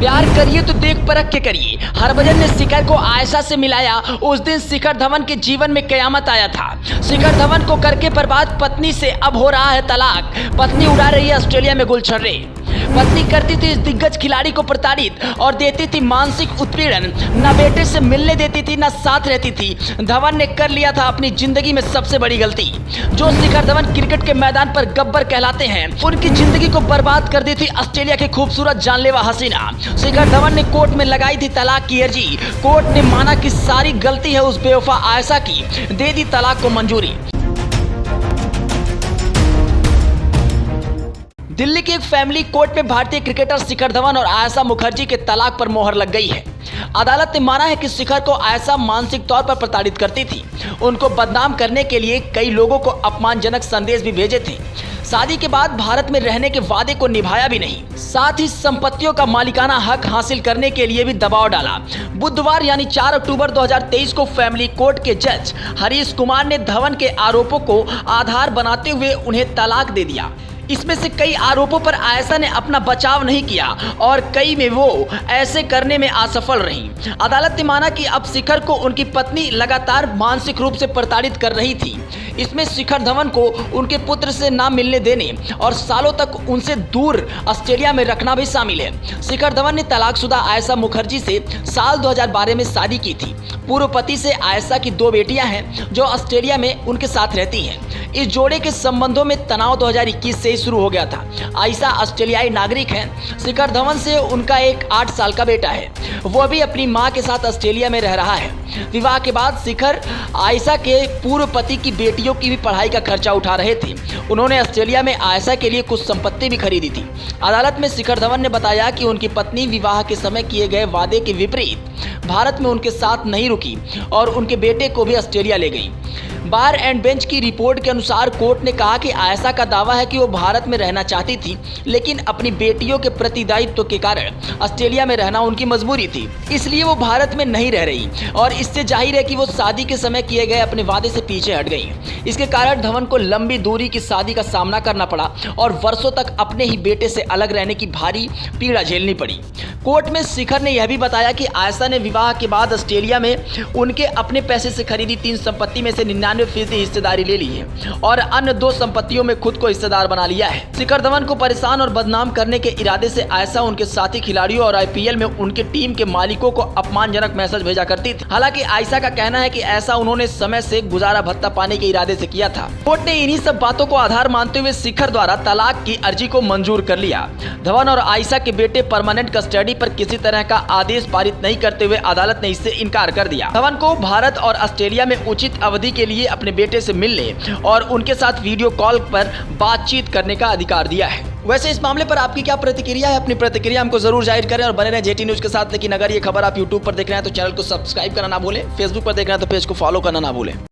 प्यार करिए तो देख परख के करिए। हरभजन ने शिखर को आयशा से मिलाया। उस दिन शिखर धवन के जीवन में कयामत आया था। शिखर धवन को करके बर्बाद पत्नी से अब हो रहा है तलाक। पत्नी उड़ा रही है ऑस्ट्रेलिया में गुलछर्रे। पत्नी करती थी इस दिग्गज खिलाड़ी को प्रताड़ित और देती थी मानसिक उत्पीड़न। न बेटे से मिलने देती थी, न साथ रहती थी। धवन ने कर लिया था अपनी जिंदगी में सबसे बड़ी गलती। जो शिखर धवन क्रिकेट के मैदान पर गब्बर कहलाते हैं, उनकी जिंदगी को बर्बाद कर दी थी ऑस्ट्रेलिया की खूबसूरत जानलेवा हसीना। शिखर धवन ने कोर्ट में लगाई थी तलाक की अर्जी। कोर्ट ने माना कि सारी गलती है उस बेवफा आयशा की, दे दी तलाक को मंजूरी। दिल्ली की एक फैमिली कोर्ट में भारतीय क्रिकेटर शिखर धवन और आयशा मुखर्जी के तलाक पर मोहर लग गई है। अदालत ने माना है कि शिखर को आयशा मानसिक तौर पर प्रताड़ित करती थी। उनको बदनाम करने के लिए कई लोगों को अपमानजनक संदेश भी भेजे थे। शादी के बाद भारत में रहने के वादे को निभाया भी नहीं, साथ ही संपत्तियों का मालिकाना हक हासिल करने के लिए भी दबाव डाला। बुधवार यानी 4 अक्टूबर 2023 को फैमिली कोर्ट के जज हरीश कुमार ने धवन के आरोपों को आधार बनाते हुए उन्हें तलाक दे दिया। इसमें से कई आरोपों पर आयशा ने अपना बचाव नहीं किया और कई में वो ऐसे करने में असफल रहीं। अदालत ने माना कि अब शिखर को उनकी पत्नी लगातार मानसिक रूप से प्रताड़ित कर रही थी। इसमें शिखर धवन को उनके पुत्र से ना मिलने देने और सालों तक उनसे दूर ऑस्ट्रेलिया में रखना भी शामिल है। शिखर धवन ने तलाकशुदा आयशा मुखर्जी से साल 2012 में शादी की थी। पूर्व पति से आयशा की 2 बेटियां हैं जो ऑस्ट्रेलिया में उनके साथ रहती हैं। इस जोड़े के संबंधों में तनाव 2021 से ही शुरू हो गया था। आयशा ऑस्ट्रेलियाई नागरिक हैं। शिखर धवन से उनका एक 8 साल का बेटा है। वो भी अपनी मां के साथ ऑस्ट्रेलिया में रह रहा है। विवाह के बाद शिखर आयशा के पूर्व पति की बेटियों की भी पढ़ाई का खर्चा उठा रहे थे। उन्होंने ऑस्ट्रेलिया में आयशा के लिए कुछ संपत्ति भी खरीदी थी। अदालत में शिखर धवन ने बताया कि उनकी पत्नी विवाह के समय किए गए वादे के विपरीत भारत में उनके साथ नहीं रुकी और उनके बेटे को भी ऑस्ट्रेलिया ले गई। बार एंड बेंच की रिपोर्ट के अनुसार कोर्ट ने कहा कि आयशा का दावा है कि वो भारत में रहना चाहती थी, लेकिन अपनी बेटियों के प्रति दायित्व के कारण ऑस्ट्रेलिया में रहना उनकी मजबूरी थी, इसलिए वो भारत में नहीं रह रही और इससे जाहिर है कि वो शादी के समय किए गए अपने वादे से पीछे हट गई। इसके कारण धवन को लंबी दूरी की शादी का सामना करना पड़ा और वर्षों तक अपने ही बेटे से अलग रहने की भारी पीड़ा झेलनी पड़ी। कोर्ट में शिखर ने यह भी बताया कि आयशा ने विवाह के बाद ऑस्ट्रेलिया में उनके अपने पैसे से खरीदी 3 संपत्ति में से 99% हिस्सेदारी ले ली है और अन्य 2 संपत्तियों में खुद को हिस्सेदार बना लिया है। शिखर धवन को परेशान और बदनाम करने के इरादे से आयशा उनके साथी खिलाड़ियों और IPL में उनके टीम के मालिकों को अपमानजनक मैसेज भेजा करती थी। हालांकि आयशा का कहना है कि ऐसा उन्होंने समय से गुजारा भत्ता पाने के इरादे से किया था। कोर्ट ने इन्हीं सब बातों को आधार मानते हुए शिखर द्वारा तलाक की अर्जी को मंजूर कर लिया। धवन और आयशा के बेटे परमानेंट कस्टडी पर किसी तरह का आदेश पारित नहीं करते हुए अदालत ने इससे इनकार कर दिया। धवन को भारत और ऑस्ट्रेलिया में उचित अवधि के लिए अपने बेटे से मिलने और उनके साथ वीडियो कॉल पर बातचीत करने का अधिकार दिया है। वैसे इस मामले पर आपकी क्या प्रतिक्रिया है? अपनी प्रतिक्रिया हमको जरूर जाहिर करें और बने रहें JT न्यूज के साथ। लेकिन अगर ये खबर आप YouTube पर देख रहे हैं तो चैनल को सब्सक्राइब करना ना भूलें, Facebook पर देख रहे हैं तो पेज को फॉलो करना ना भूलें।